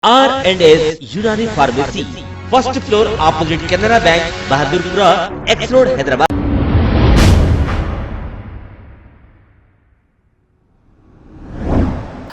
R&S यूनानी pharmacy, first floor opposite Canara bank, Bahadurpura, x road, Hyderabad.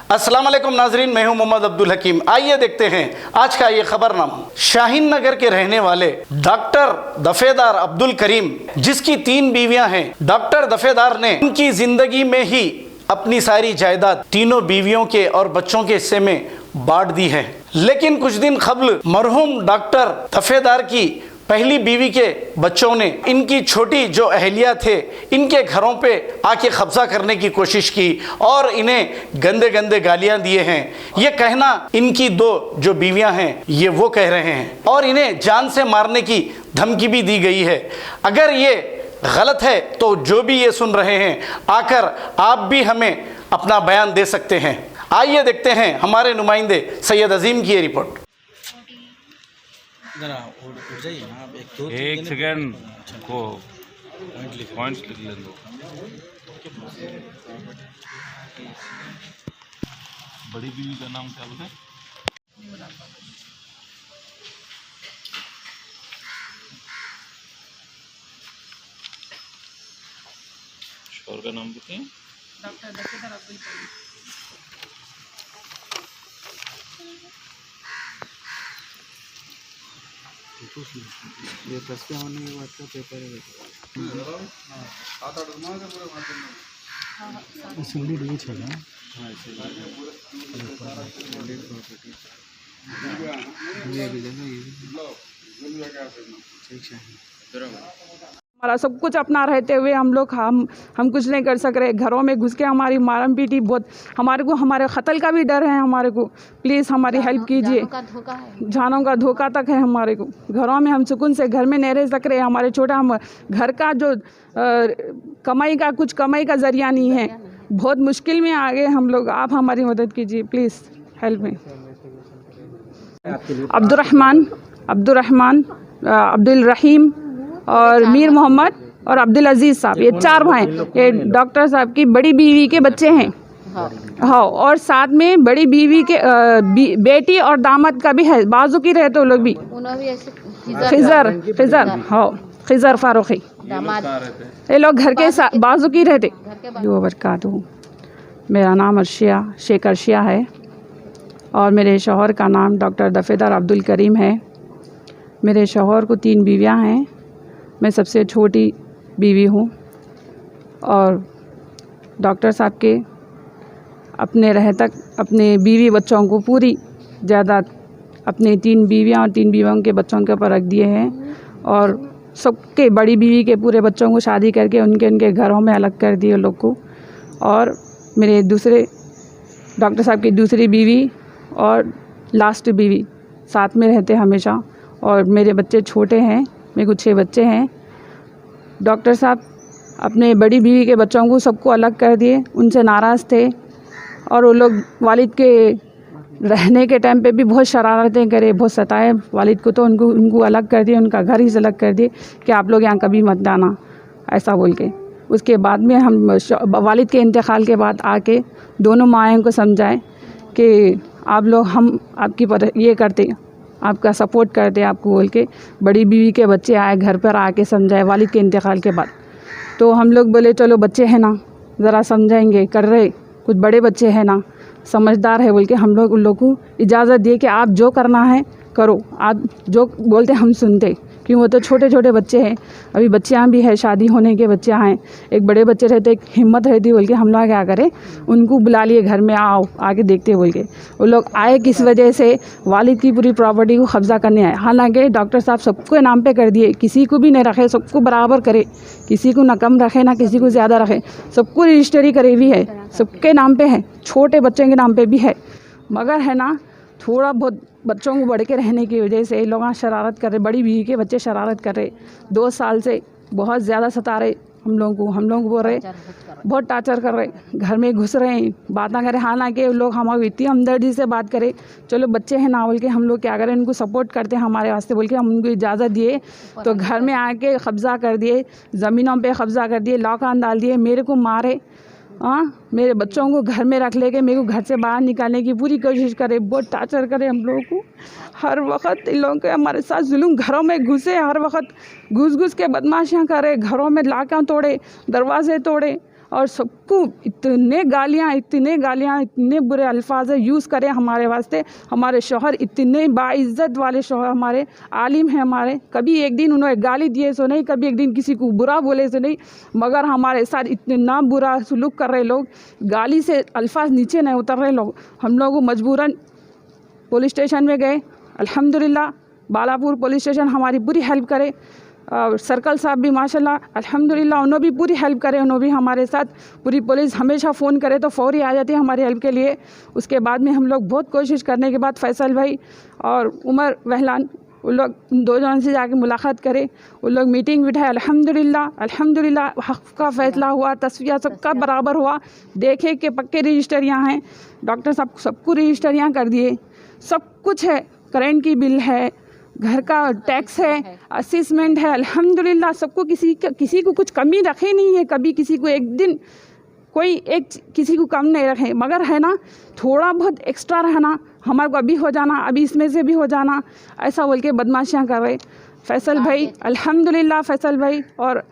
अस्सलाम वालेकुम नाजरीन, मैं हूं मोहम्मद अब्दुल हकीम। आइए देखते हैं आज का ये खबरनामा। शाहीन नगर के रहने वाले डॉक्टर दफेदार अब्दुल करीम, जिसकी 3 बीवियां हैं, डॉक्टर दफेदार ने उनकी जिंदगी में ही अपनी सारी जायदाद तीनों बीवियों के और बच्चों के हिस्से में बांट दी है। लेकिन कुछ दिन कबल मरहूम डॉक्टर दफेदार की पहली बीवी के बच्चों ने इनकी छोटी जो अहलिया थे, इनके घरों पे आके कब्जा करने की कोशिश की और इन्हें गंदे गंदे गालियां दिए हैं। ये कहना इनकी 2 जो बीवियां हैं ये वो कह रहे हैं और इन्हें जान से मारने की धमकी भी दी गई है। अगर ये गलत है तो जो भी ये सुन रहे हैं आकर आप भी हमें अपना बयान दे सकते हैं। आइए देखते हैं हमारे नुमाइंदे सैयद अजीम की ये रिपोर्ट। एक सेकंड को पॉइंट्स लिख ले दो। बड़ी बीवी का नाम क्या बोले? शोर का नाम बताइए। डॉक्टर दफेदार अब्दुल करीम। ये प्लस पे होने के बाद का पेपर है। सिंगल डी है ना? हाँ, ये भी लेना, ये ठीक है। हमारा सब कुछ अपना रहते हुए हम लोग हम कुछ नहीं कर सक रहे। घरों में घुस के हमारी मारम पीटी बहुत, हमारे को हमारे क़त्ल का भी डर है। हमारे को प्लीज़ हमारी हेल्प कीजिए। जानों का धोखा तक है हमारे को। घरों में हम सुकून से घर में नहीं रह सक रहे। हमारे छोटा हम घर का जो कमाई का ज़रिया नहीं है। बहुत मुश्किल में आ गए हम लोग। आप हमारी मदद कीजिए प्लीज़, हेल्प में। अब्दुल रहमान, अब्दुल रहीम और मीर मोहम्मद और अब्दुल अजीज़ साहब, ये 4 भाई। ये डॉक्टर साहब की बड़ी बीवी के बच्चे हैं। हाँ, और साथ में बड़ी बीवी के बेटी और दामाद का भी है। बाजू की रहते लोग भी, खिजर हाँ, खिजर फारूकी, ये लोग घर के बाजू की रहते। वबरकातुहू। मेरा नाम शेख अर्शिया है और मेरे शौहर का नाम डॉक्टर दफेदार अब्दुल करीम है। मेरे शौहर को 3 बीवियां हैं। मैं सबसे छोटी बीवी हूँ और डॉक्टर साहब के अपने रह तक अपने बीवी बच्चों को पूरी जायदाद अपने 3 बीवियां और 3 बीवियों के बच्चों के ऊपर रख दिए हैं और सबके बड़ी बीवी के पूरे बच्चों को शादी करके उनके घरों में अलग कर दिए लोग को। और मेरे दूसरे डॉक्टर साहब की दूसरी बीवी और लास्ट बीवी साथ में रहते हमेशा और मेरे बच्चे छोटे हैं। मेरे को 6 बच्चे हैं। डॉक्टर साहब अपने बड़ी बीवी के बच्चों को सबको अलग कर दिए, उनसे नाराज़ थे और वो लोग वालिद के रहने के टाइम पे भी बहुत शरारतें करे, बहुत सताए वालिद को। तो उनको अलग कर दिए, उनका घर ही से अलग कर दिए कि आप लोग यहाँ कभी मत आना, ऐसा बोल के। उसके बाद में हम वालिद के इंतकाल के बाद आके दोनों माएँ को समझाएँ कि आप लोग हम आपकी ये करते, आपका सपोर्ट करते आपको बोल के। बड़ी बीवी के बच्चे आए घर पर आके समझाए वालिद के इंतकाल के बाद। तो हम लोग बोले चलो बच्चे हैं ना, ज़रा समझाएंगे, कर रहे कुछ बड़े बच्चे हैं ना, समझदार है बोल के हम लोग उन लोग को इजाज़त दिए कि आप जो करना है करो, आप जो बोलते हम सुनते। क्यों, वो तो छोटे छोटे बच्चे हैं, अभी बच्चियाँ भी है, शादी होने के बच्चियाँ हैं। एक बड़े बच्चे रहते, एक हिम्मत रहती बोल के हम लोग क्या करें, उनको बुला लिए घर में, आओ आके देखते बोल के। वो लोग आए किस वजह से, वालिद की पूरी प्रॉपर्टी को कब्ज़ा करने आए। हालांकि डॉक्टर साहब सबको नाम पे कर दिए, किसी को भी नहीं रखे, सबको बराबर करे, किसी को ना कम रखे ना किसी को ज़्यादा रखे, सबको रजिस्ट्री करे भी है, सबके नाम पे है, छोटे बच्चों के नाम पे भी है। मगर है ना, थोड़ा बहुत बच्चों को बढ़ के रहने की वजह से लोग शरारत कर रहे, बड़ी बीवी के बच्चे शरारत कर रहे। 2 साल से बहुत ज़्यादा सता रहे हम लोगों को बोल रहे, बहुत टार्चर कर रहे, घर में घुस रहे हैं, बातें करें। हालांकि लोग हमारे इतनी हमदर्दी से बात करें, चलो बच्चे हैं ना बोल के हम लोग क्या करें, उनको सपोर्ट करते हैं हमारे वास्ते बोल के हम उनको इजाज़त दिए। तो घर में आके कब्ज़ा कर दिए, ज़मीनों पे कब्ज़ा कर दिए, लॉक ऑन डाल दिए, मेरे को मारे हाँ, मेरे बच्चों को घर में रख लेके मेरे को घर से बाहर निकालने की पूरी कोशिश करे, बहुत टार्चर करे हम लोगों को। हर वक्त इन लोगों के हमारे साथ जुल्म, घरों में घुसे, हर वक्त घुस के बदमाशियाँ करे, घरों में लाकर तोड़े, दरवाजे तोड़े और सबको इतने गालियाँ, इतने बुरे अल्फाज यूज़ करे हमारे वास्ते। हमारे शौहर इतने बाइज़्ज़त वाले शौहर, हमारे आलिम हैं हमारे, कभी एक दिन उन्होंने गाली दिए सो नहीं, कभी एक दिन किसी को बुरा बोले सो नहीं, मगर हमारे साथ इतना बुरा सलूक कर रहे लोग, गाली से अल्फाज नीचे नहीं उतर रहे लोग। हम लोग मजबूरन पुलिस स्टेशन में गए, अल्हम्दुलिल्लाह बालापुर पुलिस स्टेशन हमारी पूरी हेल्प करे, और सर्कल साहब भी माशाल्लाह अल्हम्दुलिल्लाह उन्होंने भी पूरी हेल्प करे, उन्होंने भी हमारे साथ, पूरी पुलिस हमेशा फ़ोन करे तो फ़ौरी आ जाती है हमारी हेल्प के लिए। उसके बाद में हम लोग बहुत कोशिश करने के बाद फैसल भाई और उमर वहलान, उन लोग दो जन से जाके मुलाकात करे, उन लोग मीटिंग बिठाए, अल्हम्दुलिल्लाह हक़ का फ़ैसला हुआ, तस्वीर सबका बराबर हुआ, देखे कि पक्के रजिस्टरियाँ हैं, डॉक्टर साहब सबको रजिस्टरियाँ कर दिए, सब कुछ है, करेंट की बिल है, घर का टैक्स है, असेसमेंट है, अल्हम्दुलिल्लाह सबको, किसी को कुछ कमी रखे नहीं है, कभी किसी को एक दिन कोई एक किसी को कम नहीं रखे, मगर है ना थोड़ा बहुत एक्स्ट्रा रहना, हमारे को अभी हो जाना, अभी इसमें से भी हो जाना, ऐसा बोल के बदमाशियाँ कर रहे। फैसल भाई अल्हम्दुलिल्लाह, फैसल भाई और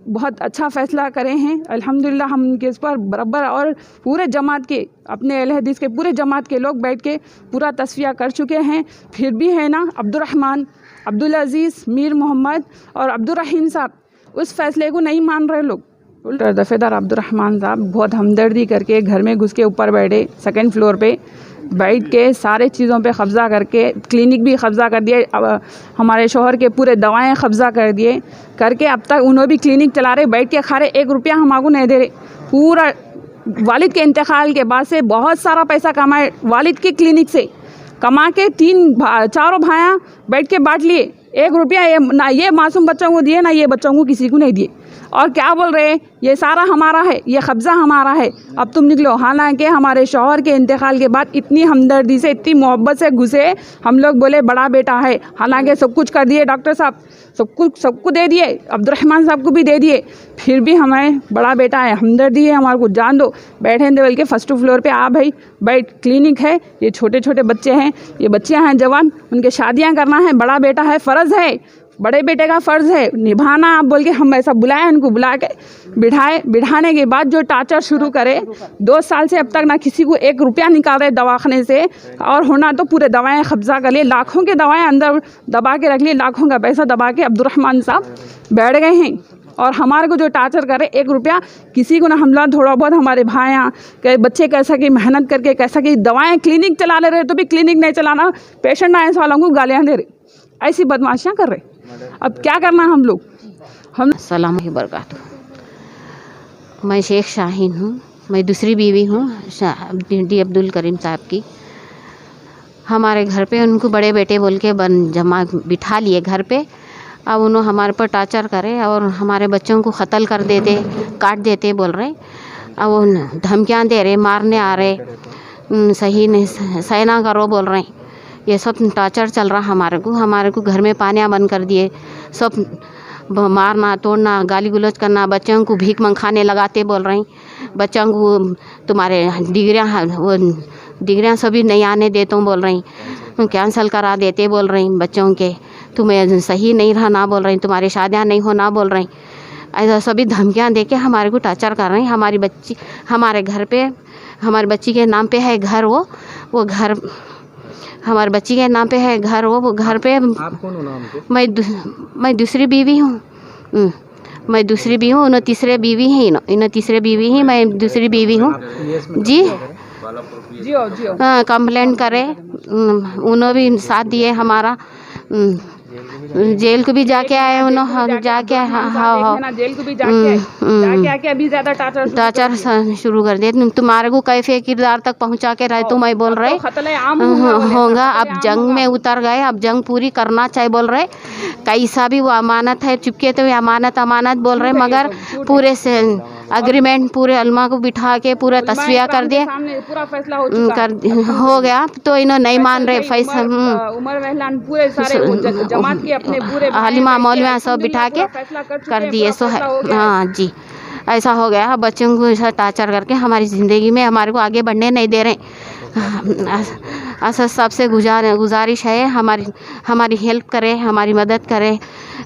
बहुत अच्छा फ़ैसला करे हैं अल्हम्दुलिल्लाह, हम उनके इस पर बराबर, और पूरे जमात के, अपने अहले हदीस के पूरे जमात के लोग बैठ के पूरा तस्फिया कर चुके हैं। फिर भी है ना अब्दुर्रहमान, अब्दुल अज़ीज़, मीर मोहम्मद और अब्दुर्रहीम साहब उस फ़ैसले को नहीं मान रहे लोग। दफ़ेदार अब्दुर्रहमान साहब बहुत हमदर्दी करके घर में घुस के ऊपर बैठे, सेकंड फ्लोर पे बैठ के सारे चीज़ों पे कब्ज़ा करके, क्लिनिक भी कब्ज़ा कर दिए, हमारे शौहर के पूरे दवाएं कब्ज़ा कर दिए, करके अब तक उन्होंने भी क्लिनिक चला रहे, बैठ के खा रहे, 1 रुपया हमको नहीं दे रहे। पूरा वालिद के इंतकाल के बाद से बहुत सारा पैसा कमाए, वालिद के क्लिनिक से कमा के चारों भाइयाँ बैठ के बांट लिए, 1 रुपया ना ये मासूम बच्चों को दिए, ना ये बच्चों को किसी को नहीं दिए। और क्या बोल रहे हैं, ये सारा हमारा है, ये कब्ज़ा हमारा है, अब तुम निकलो। हालांकि हमारे शौहर के इंतकाल के बाद इतनी हमदर्दी से, इतनी मोहब्बत से घुसे, हम लोग बोले बड़ा बेटा है, हालांकि सब कुछ कर दिए डॉक्टर साहब, सबको दे दिए, अब्दुर्रहमान साहब को भी दे दिए, फिर भी हमें बड़ा बेटा है, हमदर्दी है, हमारे को जान दो। बैठे थे बोल के फर्स्ट फ्लोर पे आ भाई बैठ, क्लिनिक है, ये छोटे छोटे बच्चे हैं, ये बच्चियां हैं जवान, उनके शादियां करना है, बड़ा बेटा है, फ़र्ज़ है, बड़े बेटे का फ़र्ज़ है निभाना। आप बोल के हम ऐसा बुलाए, उनको बुला के बिठाने के बाद जो टार्चर शुरू करे, 2 साल से अब तक ना किसी को 1 रुपया निकाल रहे दवाखाने से, और होना तो पूरे दवाएं कब्ज़ा कर लिए, लाखों के दवाएं अंदर दबा के रख लिए, लाखों का पैसा दबा के अब्दुर्रहमान साहब बैठ गए हैं। और हमारे को जो टार्चर करे, 1 रुपया किसी को ना, हमला थोड़ा बहुत हमारे भाइयाँ के बच्चे कैसा कि मेहनत करके, कैसा कि दवाएँ क्लिनिक चला ले रहे, तो भी क्लिनिक नहीं चलाना, पेशेंट आए वालों को गालियाँ दे रहे, ऐसी बदमाशियाँ कर रहे। अब क्या करना हम लोग। अस्सलाम वरहमतुल्लाह। मैं शेख शाहीन हूँ, मैं दूसरी बीवी हूँ डी अब्दुल करीम साहब की। हमारे घर पे उनको बड़े बेटे बोल के बिठा लिए घर पे, अब उन्होंने हमारे पर टार्चर करे और हमारे बच्चों को क़त्ल कर देते, काट देते बोल रहे, अब वो धमकियाँ दे रहे, मारने आ रहे, सही नहीं सही ना करो बोल रहे, ये सब टार्चर चल रहा हमारे को घर में पानियाँ बंद कर दिए, सब मारना तोड़ना, गाली गलौज करना, बच्चों को भीख मंगाने लगाते बोल रहे, बच्चों को तुम्हारे डिग्रियाँ सभी नहीं आने देते बोल रही, कैंसल करा देते बोल रही, बच्चों के तुम्हें सही नहीं रहना बोल रही, तुम्हारी शादियाँ नहीं होना बोल रही, ऐसा सभी धमकियाँ दे के हमारे को टार्चर कर रही। हमारी बच्ची हमारे घर पे, हमारी बच्ची के नाम पे है घर, वो घर हमारे बच्ची के नाम पे है घर, वो घर पे। आप कौन हो नाम पे? मैं दूसरी बीवी हूँ, मैं दूसरी बीवी हूँ, उन्हें तीसरे बीवी हैं, इन्हें तीसरे बीवी ही, मैं दूसरी बीवी हूँ जी। हाँ, कंप्लेंट करे, उन्होंने भी साथ दिए हमारा, जेल को भी जाके आए उन्होंने, जाके हाँ जेल को भी जाके आके अभी ज़्यादा टार्चर शुरू कर दिए। तुम्हारे को कैफे किरदार तक पहुंचा के रहे, तुम ही बोल रहे होगा, अब जंग में उतर गए, अब जंग पूरी करना चाहिए बोल रहे, कैसा भी वो अमानत है, चुपके तो अमानत बोल रहे, मगर पूरे से अग्रीमेंट पूरे अलमा को बिठा के पूरा तस्वीर कर दिए, पूरा फैसला हो गया, तो इन्होंने नहीं मान रहे फैसला। उमर वहलान पूरे सारे जमात के अपने पूरे आलिमा मौलविया सब बिठा के कर दिए, सो है हाँ जी। ऐसा हो गया है, बच्चों को ऐसा टार्चर करके हमारी ज़िंदगी में हमारे को आगे बढ़ने नहीं दे रहे। सबसे गुजारिश है हमारी हेल्प करें, हमारी मदद करें,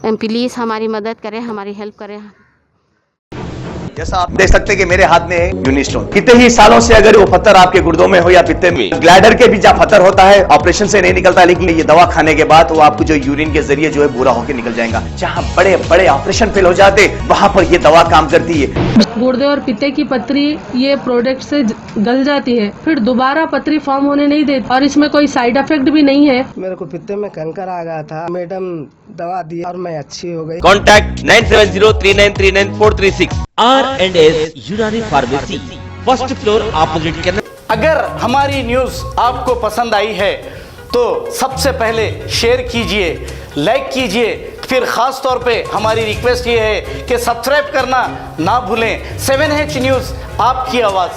प्लीज़ हमारी मदद करें, हमारी हेल्प करें। जैसा आप देख सकते हैं कि मेरे हाथ में है यूनिस्टोन। कितने ही सालों से अगर वो पत्थर आपके गुर्दों में हो या पित्ते में, ग्लैडर के भी जहाँ पत्थर होता है ऑपरेशन से नहीं निकलता, लेकिन ये दवा खाने के बाद वो आपको जो यूरिन के जरिए जो है पूरा होकर निकल जाएगा। जहाँ बड़े बड़े ऑपरेशन फेल हो जाते वहां पर ये दवा काम करती है। गुर्दे और पित्ते की पथरी ये प्रोडक्ट से गल जाती है, फिर दोबारा पथरी फॉर्म होने नहीं देती और इसमें कोई साइड इफेक्ट भी नहीं है। मेरे को पित्ते में कैंकर आ गया था, मैडम दवा दी और मैं अच्छी हो गई। कॉन्टैक्ट 9703939436 R&S यूनानी pharmacy, first floor opposite Canara. अगर हमारी न्यूज़ आपको पसंद आई है तो सबसे पहले शेयर कीजिए, लाइक कीजिए, फिर ख़ास तौर पे हमारी रिक्वेस्ट ये है कि सब्सक्राइब करना ना भूलें। 7H न्यूज़, आपकी आवाज़।